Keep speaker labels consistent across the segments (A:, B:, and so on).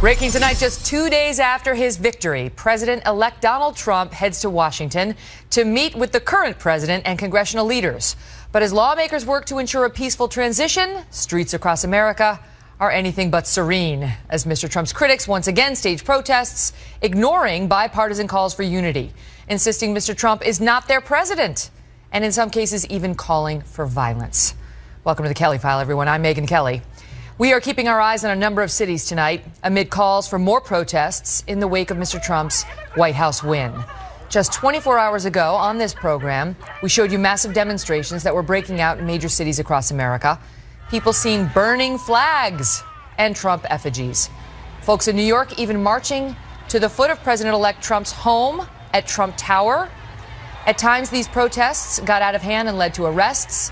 A: Breaking tonight, just 2 days after his victory, President-elect Donald Trump heads to Washington to meet with the current president and congressional leaders. But as lawmakers work to ensure a peaceful transition, streets across America are anything but serene, as Mr. Trump's critics once again stage protests, ignoring bipartisan calls for unity, insisting Mr. Trump is not their president, and in some cases even calling for violence. Welcome to the Kelly File, everyone. I'm Megyn Kelly. We are keeping our eyes on a number of cities tonight amid calls for more protests in the wake of Mr. Trump's White House win. Just 24 hours ago on this program, we showed you massive demonstrations that were breaking out in major cities across America. People seen burning flags and Trump effigies. Folks in New York even marching to the foot of President-elect Trump's home at Trump Tower. At times, these protests got out of hand and led to arrests.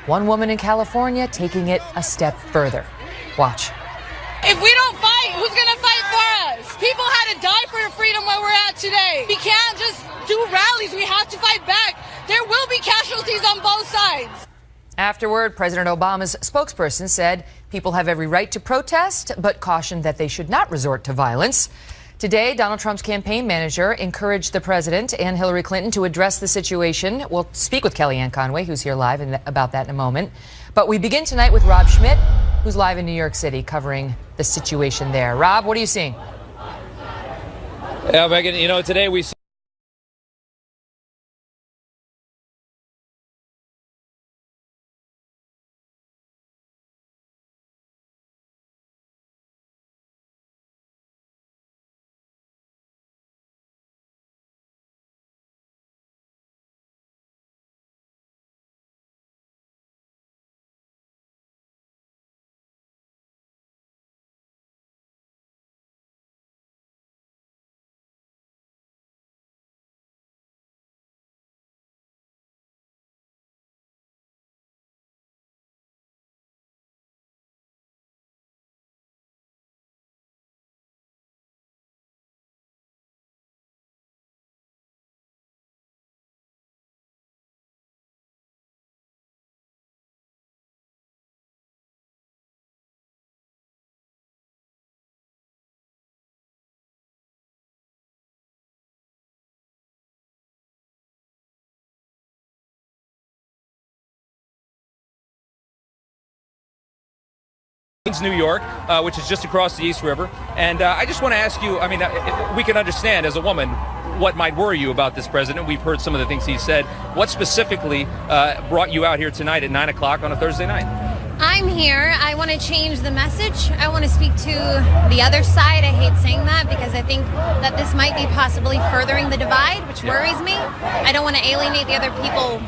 A: One woman in California taking it a step further. Watch.
B: If we don't fight, who's going to fight for us? People had to die for the freedom where we're at today. We can't just do rallies. We have to fight back. There will be casualties on both sides.
A: Afterward, President Obama's spokesperson said people have every right to protest, but cautioned that they should not resort to violence. Today, Donald Trump's campaign manager encouraged the president and Hillary Clinton to address the situation. We'll speak with Kellyanne Conway, who's here live, about that in a moment. But we begin tonight with Rob Schmidt, who's live in New York City covering the situation there. Rob, what are you seeing?
C: Yeah, Megyn, today we saw New York, which is just across the East River. And I just want to ask you, we can understand as a woman what might worry you about this president. We've heard some of the things he said. What specifically brought you out here tonight at 9 o'clock on a Thursday night?
D: I'm here. I want to change the message. I want to speak to the other side. I hate saying that because I think that this might be possibly furthering the divide, which worries me. I don't want to alienate the other people.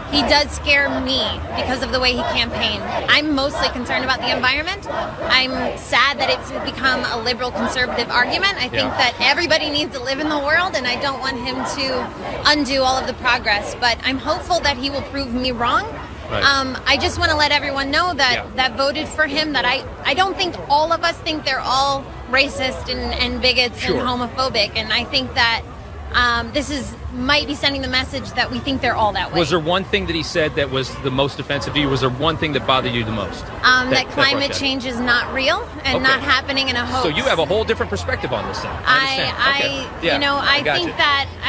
D: He does scare me because of the way he campaigned. I'm mostly concerned about the environment. I'm sad that it's become a liberal conservative argument. I think that everybody needs to live in the world, and I don't want him to undo all of the progress. But I'm hopeful that he will prove me wrong. Right. I just want to let everyone know that voted for him, that I don't think all of us think they're all racist and bigots and homophobic. And I think that this might be sending the message that we think they're all that way.
C: Was there one thing that he said that was the most offensive to you? Was there one thing that bothered you the most?
D: That climate change is not real and not happening in a hoax.
C: So you have a whole different perspective on this thing. I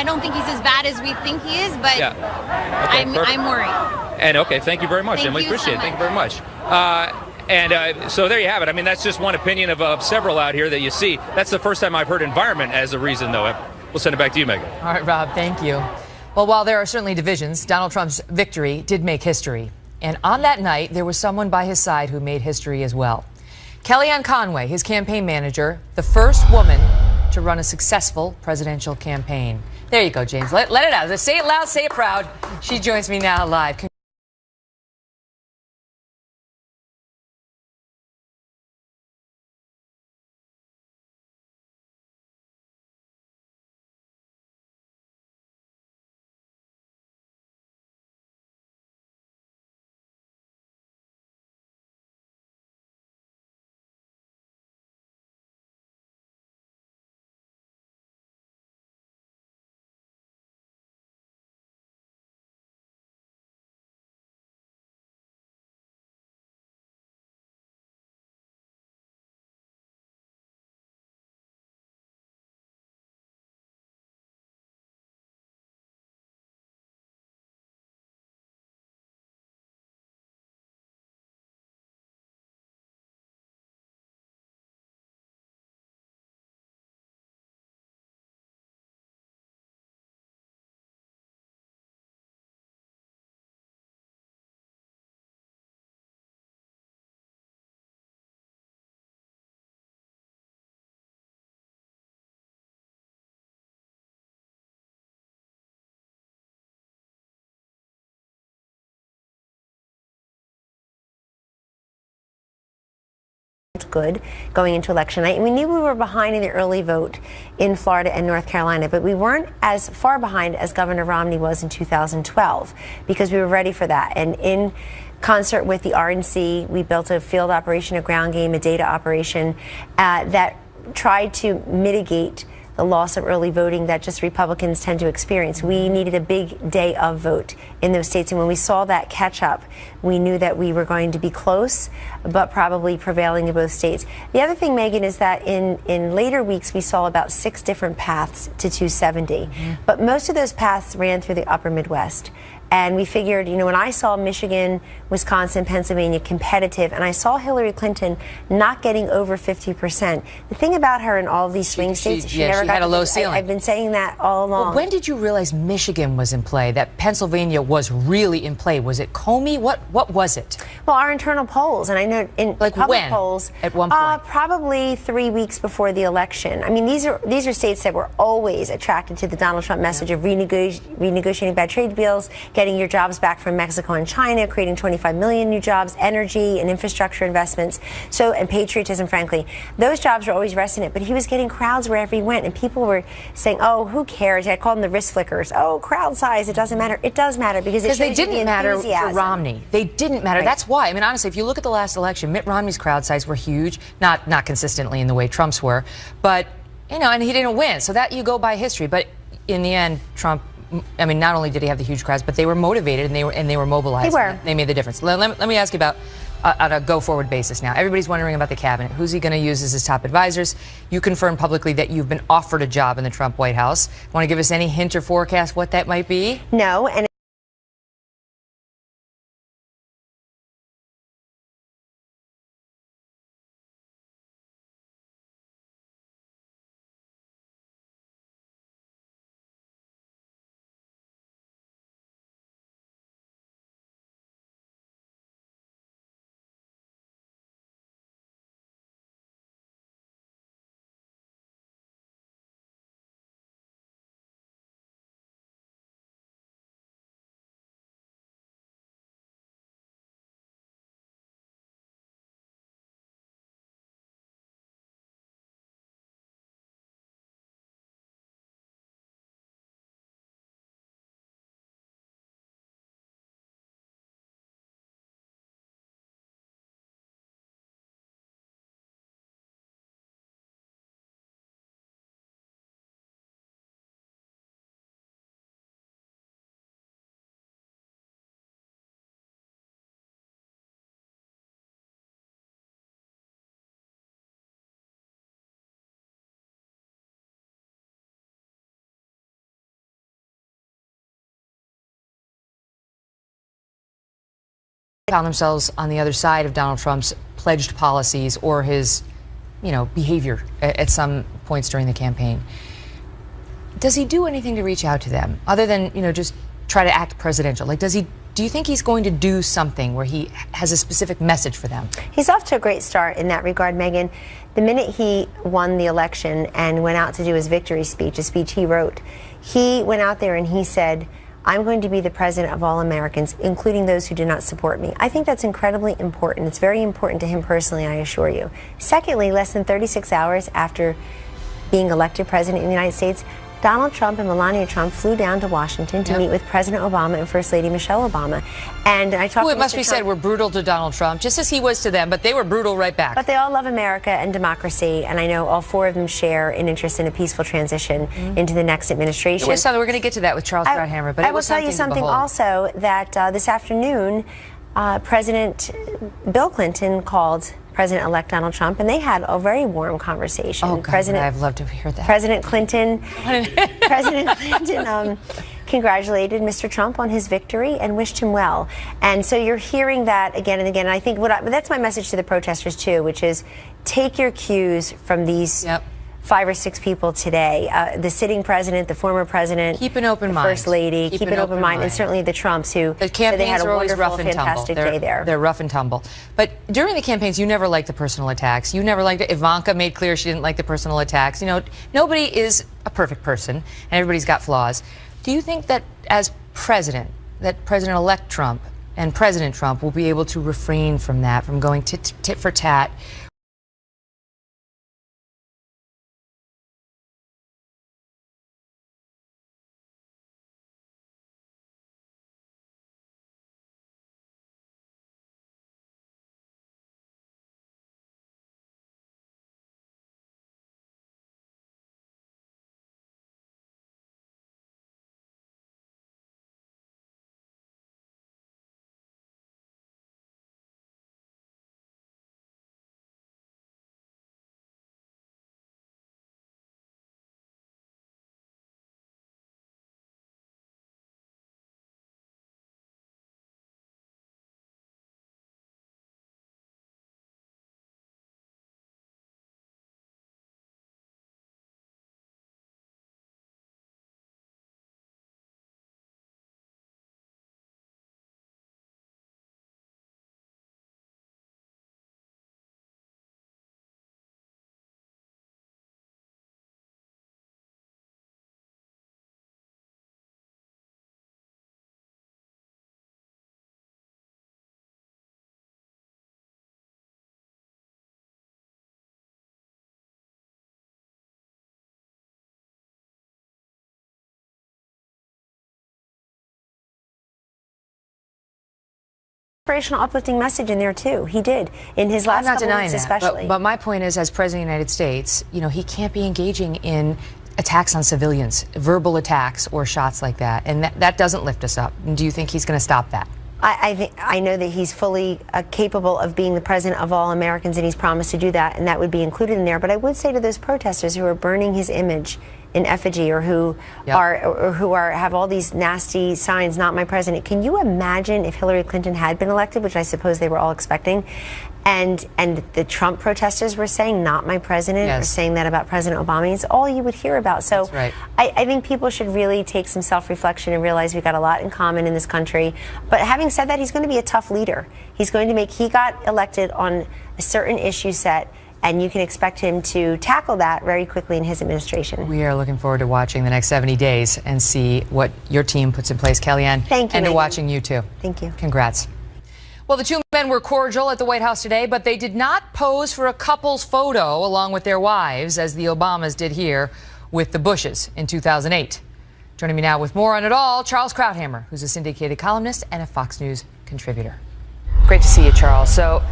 D: don't think he's as bad as we think he is, but I'm worried.
C: And thank you very much, Emily. Appreciate it. Thank you very much. So there you have it. That's just one opinion of several out here that you see. That's the first time I've heard environment as a reason, though. We'll send it back to you, Megyn.
A: All right, Rob, thank you. Well, while there are certainly divisions, Donald Trump's victory did make history. And on that night, there was someone by his side who made history as well. Kellyanne Conway, his campaign manager, the first woman to run a successful presidential campaign. There you go, James. Let it out. Say it loud, say it proud. She joins me now live.
E: good going into election night. And we knew we were behind in the early vote in Florida and North Carolina, but we weren't as far behind as Governor Romney was in 2012 because we were ready for that. And in concert with the RNC, we built a field operation, a ground game, a data operation that tried to mitigate the loss of early voting that just Republicans tend to experience. We needed a big day of vote in those states, and when we saw that catch up, we knew that we were going to be close, but probably prevailing in both states. The other thing, Megyn, is that in later weeks, we saw about 6 different paths to 270, but most of those paths ran through the upper Midwest. And we figured, you know, when I saw Michigan, Wisconsin, Pennsylvania competitive, and I saw Hillary Clinton not getting over 50%, the thing about her in all of these swing states, she never got
A: had a low ceiling.
E: I've been saying that all along.
A: Well, when did you realize Michigan was in play, that Pennsylvania was really in play? Was it Comey? What was it?
E: Well, our internal polls, and I know in
A: like
E: public
A: when?
E: polls,
A: at one point,
E: probably 3 weeks before the election. I mean, these are states that were always attracted to the Donald Trump message of renegotiating bad trade deals, getting your jobs back from Mexico and China, creating 25 million new jobs, energy and infrastructure investments, and patriotism, frankly. Those jobs were always resting it, but he was getting crowds wherever he went, and people were saying, oh, who cares? I called them the wrist flickers. Oh, crowd size, it doesn't matter. It does matter because
A: they didn't matter for Romney. They didn't matter.
E: Right.
A: That's why. I mean, honestly, if you look at the last election, Mitt Romney's crowd size were huge, not consistently in the way Trump's were, but, you know, and he didn't win. So that you go by history. But in the end, Trump, I mean, not only did he have the huge crowds, but they were motivated and they were mobilized.
E: They were.
A: They made the difference. Let me ask you about on a go-forward basis now. Everybody's wondering about the cabinet. Who's he going to use as his top advisors? You confirmed publicly that you've been offered a job in the Trump White House. Want to give us any hint or forecast what that might be?
E: No, and
A: found themselves on the other side of Donald Trump's pledged policies or his, behavior at some points during the campaign. Does he do anything to reach out to them other than, just try to act presidential? Like, do you think he's going to do something where he has a specific message for them?
E: He's off to a great start in that regard, Megyn. The minute he won the election and went out to do his victory speech, a speech he wrote, he went out there and he said, I'm going to be the president of all Americans, including those who do not support me. I think that's incredibly important. It's very important to him personally, I assure you. Secondly, less than 36 hours after being elected president in the United States, Donald Trump and Melania Trump flew down to Washington to meet with President Obama and First Lady Michelle Obama. And I talked
A: who,
E: to
A: it must
E: Mr.
A: be
E: Trump,
A: said, were brutal to Donald Trump, just as he was to them, but they were brutal right back.
E: But they all love America and democracy, and I know all 4 of them share an interest in a peaceful transition into the next administration.
A: We're going to get to that with Charles Krauthammer, but
E: I will tell you something also, that this afternoon, President Bill Clinton called President-elect Donald Trump, and they had a very warm conversation.
A: Oh, God, I'd love to hear that.
E: President Clinton congratulated Mr. Trump on his victory and wished him well. And so you're hearing that again and again. And I think that's my message to the protesters, too, which is take your cues from these 5 or 6 people today. The sitting president, the former president,
A: keep an open mind.
E: First lady, keep an open mind, and certainly the Trumps who
A: the campaigns
E: they had a
A: are always
E: wonderful,
A: rough and
E: fantastic
A: tumble.
E: day there.
A: They're rough and tumble. But during the campaigns, you never liked the personal attacks. You never liked it. Ivanka made clear she didn't like the personal attacks. Nobody is a perfect person, and everybody's got flaws. Do you think that as president, that President-elect Trump and President Trump will be able to refrain from that, from going tit for tat
E: inspirational, uplifting message in there too. He did in his last couple of weeks, especially.
A: But my point is, as president of the United States, he can't be engaging in attacks on civilians, verbal attacks or shots like that, and that doesn't lift us up. And do you think he's going to stop that?
E: I know that he's fully capable of being the president of all Americans, and he's promised to do that, and that would be included in there. But I would say to those protesters who are burning his image in effigy, or who have all these nasty signs, "Not my president." Can you imagine if Hillary Clinton had been elected, which I suppose they were all expecting, and the Trump protesters were saying "Not my president," or saying that about President Obama? It's all you would hear about. So
A: that's right.
E: I think people should really take some self-reflection and realize we've got a lot in common in this country. But having said that, he's going to be a tough leader. He got elected on a certain issue set, and you can expect him to tackle that very quickly in his administration.
A: We are looking forward to watching the next 70 days and see what your team puts in place, Kellyanne.
E: Thank you,
A: and to
E: Megyn.
A: watching you too.
E: Thank you.
A: Congrats. Well, the two men were cordial at the White House today, but they did not pose for a couple's photo along with their wives, as the Obamas did here with the Bushes in 2008. Joining me now with more on it all, Charles Krauthammer, who's a syndicated columnist and a Fox News contributor. Great to see you, Charles. So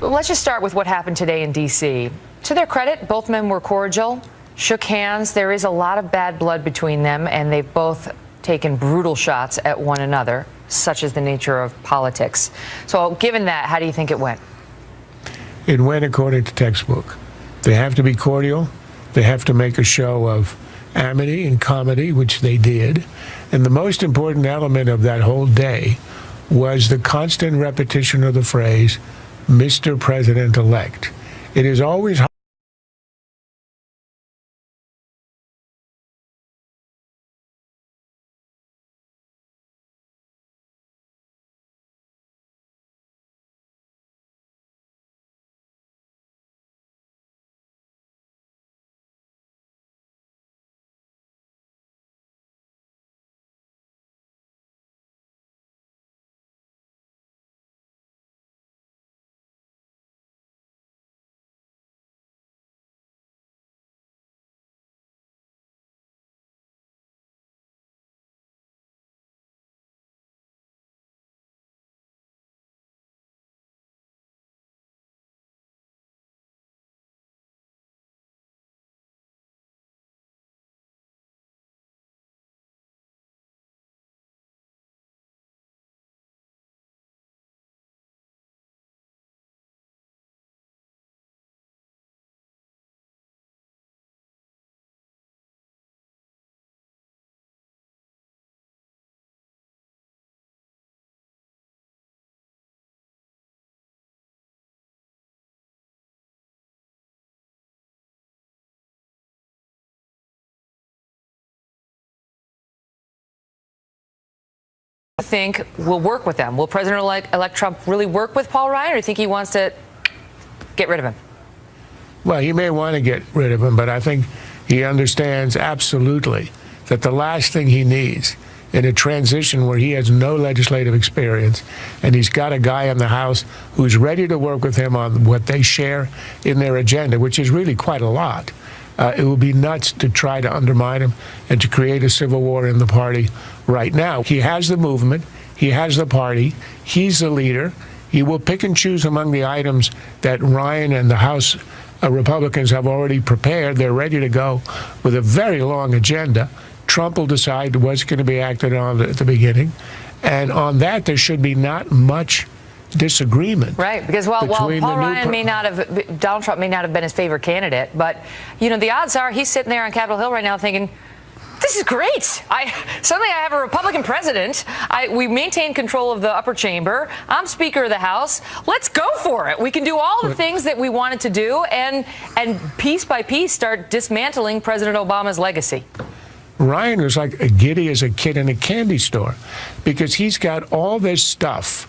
A: let's just start with what happened today in D.C. To their credit, both men were cordial, shook hands. There is a lot of bad blood between them, and they've both taken brutal shots at one another. Such is the nature of politics. So given that, how do you think it went?
F: It went according to textbook. They have to be cordial. They have to make a show of amity and comedy, which they did. And the most important element of that whole day was the constant repetition of the phrase, Mr. President-elect. It is always
A: think will work with them? Will President-elect Trump really work with Paul Ryan, or do you think he wants to get rid of him?
F: Well, he may want to get rid of him, but I think he understands absolutely that the last thing he needs in a transition where he has no legislative experience, and he's got a guy in the House who's ready to work with him on what they share in their agenda, which is really quite a lot. It would be nuts to try to undermine him and to create a civil war in the party right now. He has the movement. He has the party. He's the leader. He will pick and choose among the items that Ryan and the House Republicans have already prepared. They're ready to go with a very long agenda. Trump will decide what's going to be acted on at the beginning. And on that, there should be not much disagreement.
A: Right, because while Paul Ryan Donald Trump may not have been his favorite candidate, but, the odds are he's sitting there on Capitol Hill right now thinking, this is great. Suddenly I have a Republican president. We maintain control of the upper chamber. I'm Speaker of the House. Let's go for it. We can do all the things that we wanted to do and piece by piece start dismantling President Obama's legacy.
F: Ryan was like giddy as a kid in a candy store because he's got all this stuff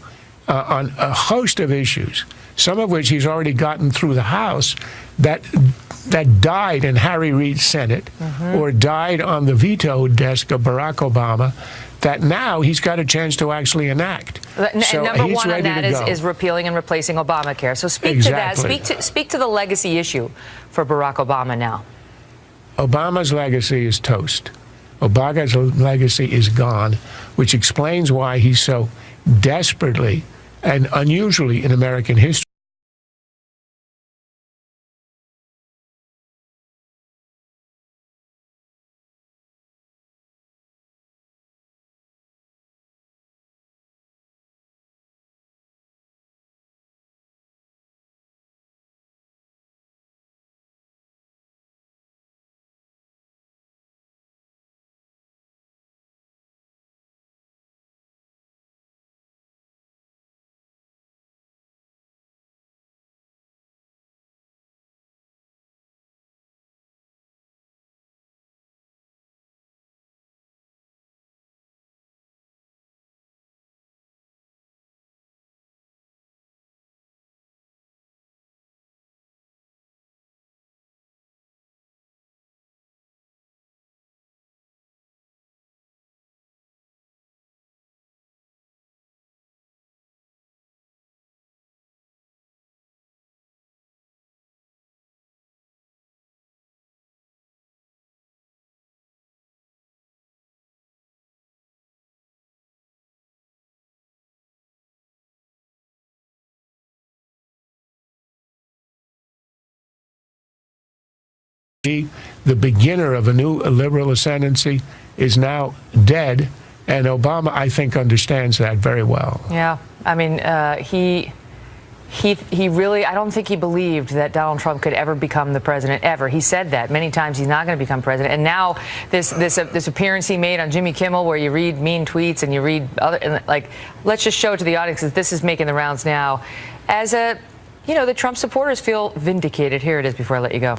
F: on a host of issues, some of which he's already gotten through the House, that died in Harry Reid's Senate or died on the veto desk of Barack Obama, that now he's got a chance to actually enact.
A: So number one on that is repealing and replacing Obamacare. So speak to that. Speak to the legacy issue for Barack Obama now.
F: Obama's legacy is toast. Obama's legacy is gone, which explains why he's so desperately and unusually in American history. The beginner of a new liberal ascendancy is now dead, and Obama, I think, understands that very well.
A: Yeah, I mean, he really, I don't think he believed that Donald Trump could ever become the president, ever. He said that many times he's not going to become president. And now this appearance he made on Jimmy Kimmel, where you read mean tweets and you read other, like, let's just show to the audience that this is making the rounds now. As the Trump supporters feel vindicated. Here it is before I let you go.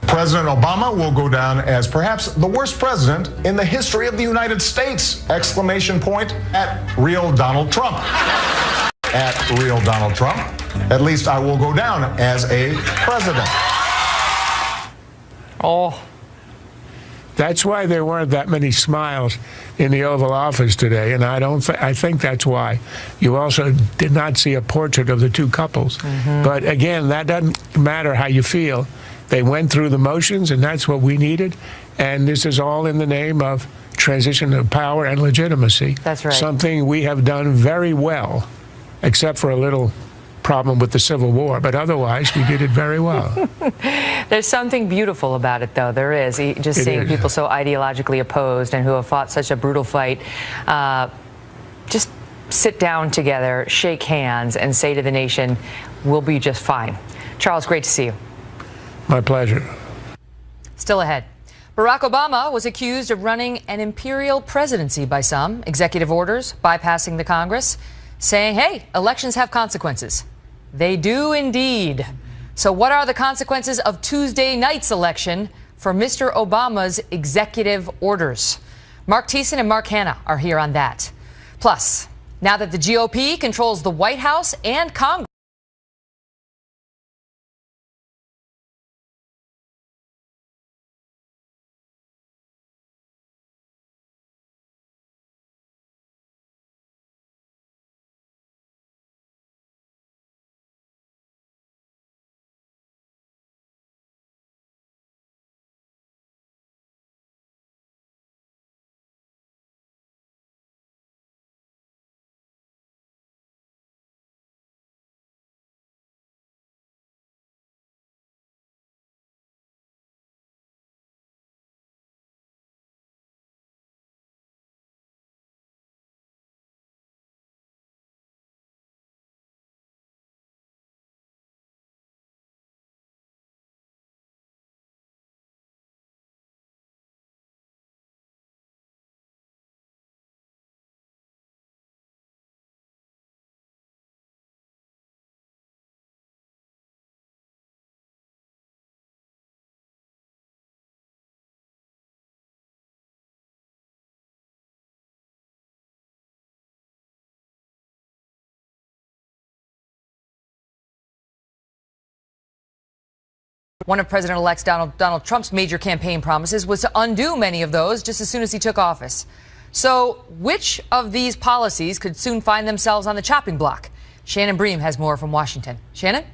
G: President Obama will go down as perhaps the worst president in the history of the United States! Exclamation point at real Donald Trump. At real Donald Trump. At least I will go down as a president.
A: Oh.
F: That's why there weren't that many smiles in the Oval Office today, and I think that's why. You also did not see a portrait of the two couples. Mm-hmm. But again, that doesn't matter how you feel. They went through the motions, and that's what we needed. And this is all in the name of transition of power and legitimacy.
A: That's right. Something
F: we have done very well, except for a little problem with the Civil War. But otherwise, we did it very well.
A: There's something beautiful about it, though. There is. Just seeing people so ideologically opposed and who have fought such a brutal fight, just sit down together, shake hands, and say to the nation, we'll be just fine. Charles, great to see you.
F: My pleasure.
A: Still ahead. Barack Obama was accused of running an imperial presidency by some, executive orders, bypassing the Congress, saying, hey, elections have consequences. They do indeed. So what are the consequences of Tuesday night's election for Mr. Obama's executive orders? Mark Thiessen and Mark Hanna are here on that. Plus, now that the GOP controls the White House and Congress, one of President-elect Donald Trump's major campaign promises was to undo many of those just as soon as he took office. So which of these policies could soon find themselves on the chopping block? Shannon Bream has more from Washington. Shannon?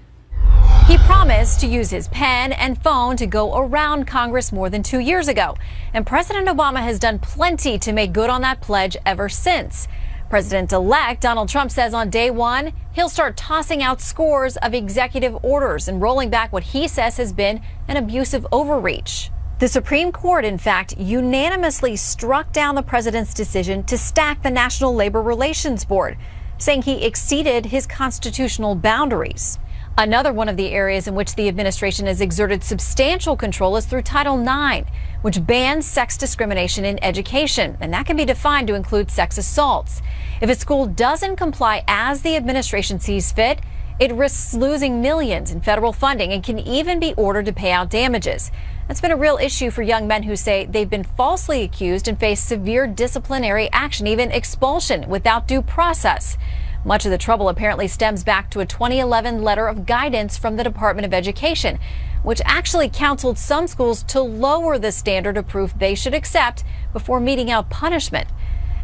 H: He promised to use his pen and phone to go around Congress more than 2 years ago. And President Obama has done plenty to make good on that pledge ever since. President-elect Donald Trump says on day one, he'll start tossing out scores of executive orders and rolling back what he says has been an abusive overreach. The Supreme Court, in fact, unanimously struck down the president's decision to stack the National Labor Relations Board, saying he exceeded his constitutional boundaries. Another one of the areas in which the administration has exerted substantial control is through Title IX, which bans sex discrimination in education, and that can be defined to include sex assaults. If a school doesn't comply as the administration sees fit, it risks losing millions in federal funding and can even be ordered to pay out damages. That's been a real issue for young men who say they've been falsely accused and face severe disciplinary action, even expulsion without due process. Much of the trouble apparently stems back to a 2011 letter of guidance from the Department of Education, which actually counseled some schools to lower the standard of proof they should accept before meting out punishment.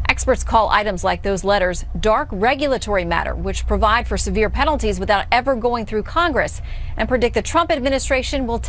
H: Experts call items like those letters dark regulatory matter, which provide for severe penalties without ever going through Congress, and predict the Trump administration will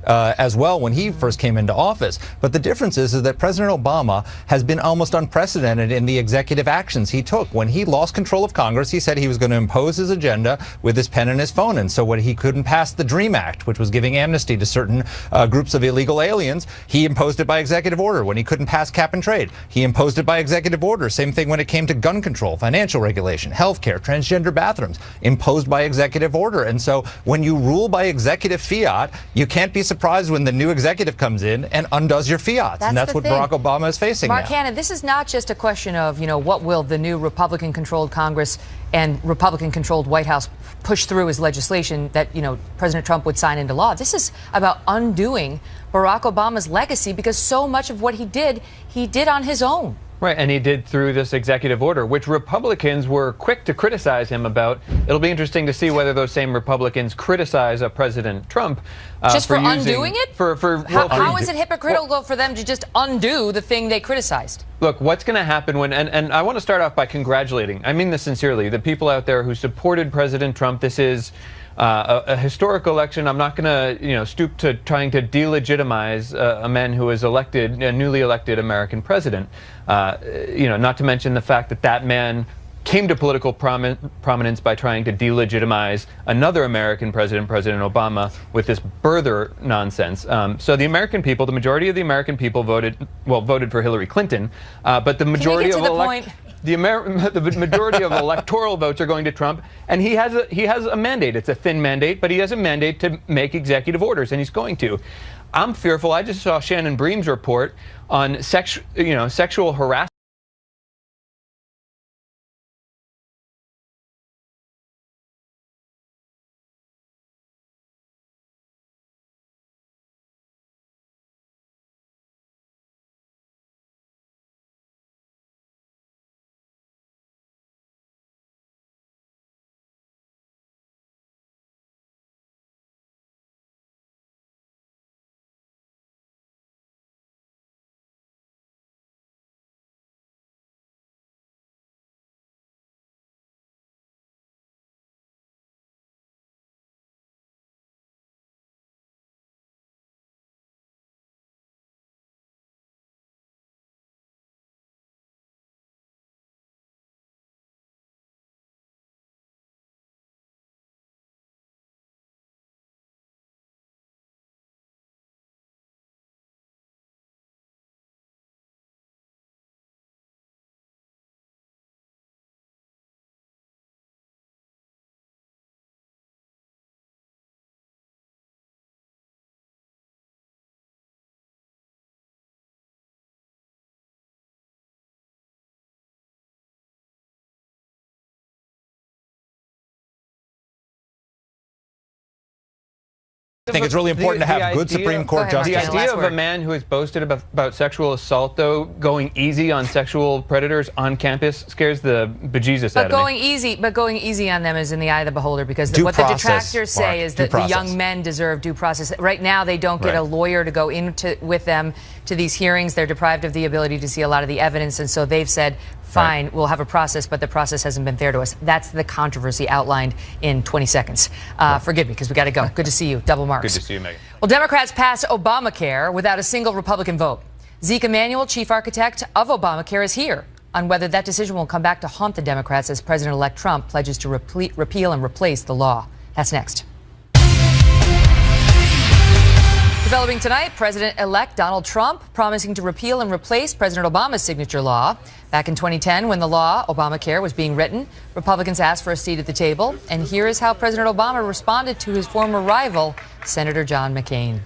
I: as well when he first came into office. But the difference is that President Obama has been almost unprecedented in the executive actions he took. When he lost control of Congress, he said he was going to impose his agenda with his pen and his phone. And so when he couldn't pass the DREAM Act, which was giving amnesty to certain groups of illegal aliens, he imposed it by executive order. When he couldn't pass cap and trade, he imposed it by executive order. Same thing when it came to gun control, financial regulation, healthcare, transgender bathrooms, imposed by executive order. And so when you rule by executive fiat, you can't be surprised when the new executive comes in and undoes your fiats. And that's what Barack Obama is facing
A: Mark
I: now.
A: Hanna, this is not just a question of, what will the new Republican-controlled Congress and Republican-controlled White House push through as legislation that, President Trump would sign into law. This is about undoing Barack Obama's legacy, because so much of what he did on his own.
J: Right, and he did through this executive order, which Republicans were quick to criticize him about. It'll be interesting to see whether those same Republicans criticize President Trump
A: just for undoing it. How is it hypocritical for them to just undo the thing they criticized?
J: Look, what's going to happen when, and I want to start off by congratulating, I mean this sincerely, the people out there who supported President Trump. This is a historic election. I'm not going to, stoop to trying to delegitimize a man who is elected, a newly elected American president. Not to mention the fact that that man came to political prominence by trying to delegitimize another American president, President Obama, with this birther nonsense. So the American people, the majority of the American people voted for Hillary Clinton, but the majority of the majority of electoral votes are going to Trump, and he has a mandate. It's a thin mandate, but he has a mandate to make executive orders, and he's going to. I'm fearful. I just saw Shannon Bream's report on sexual harassment.
I: I think it's really important to have good Supreme Court justices.
J: The idea of a man who has boasted about sexual assault, though, going easy on sexual predators on campus scares the bejesus out of me.
A: But going easy on them is in the eye of the beholder, because what the detractors say is that the young men deserve due process. Right now, they don't get a lawyer to go with them to these hearings. They're deprived of the ability to see a lot of the evidence, and so they've said, fine, we'll have a process, but the process hasn't been fair to us. That's the controversy outlined in 20 seconds. Forgive me, because we got to go. Good to see you. Double marks.
J: Good to see you, Megyn.
A: Well, Democrats passed Obamacare without a single Republican vote. Zeke Emanuel, chief architect of Obamacare, is here on whether that decision will come back to haunt the Democrats as President-elect Trump pledges to repeal and replace the law. That's next. Developing tonight, President-elect Donald Trump promising to repeal and replace President Obama's signature law. Back in 2010, when the law, Obamacare, was being written, Republicans asked for a seat at the table. And here is how President Obama responded to his former rival, Senator John McCain.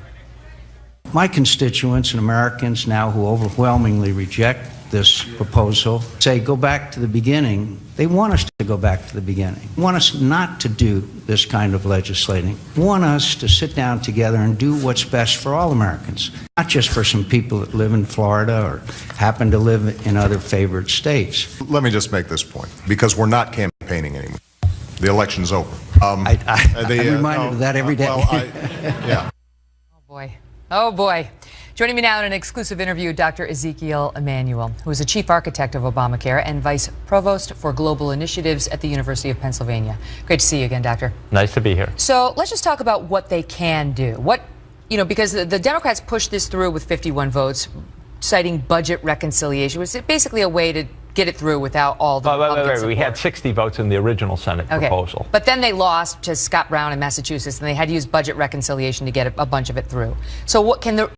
K: My constituents and Americans now who overwhelmingly reject this proposal say go back to the beginning. They want us to go back to the beginning. They want us not to do this kind of legislating. They want us to sit down together and do what's best for all Americans, not just for some people that live in Florida or happen to live in other favored states.
G: Let me just make this point, because we're not campaigning anymore. The election's over.
K: I'm reminded of that every day.
G: Yeah.
A: Oh, boy. Joining me now in an exclusive interview, Dr. Ezekiel Emanuel, who is the chief architect of Obamacare and vice provost for global initiatives at the University of Pennsylvania. Great to see you again, Doctor.
L: Nice to be here.
A: So let's just talk about what they can do. Because the Democrats pushed this through with 51 votes, citing budget reconciliation. It was basically a way to get it through without all the Republican support.
L: We had 60 votes in the original Senate proposal.
A: But then they lost to Scott Brown in Massachusetts, and they had to use budget reconciliation to get a bunch of it through. So what can the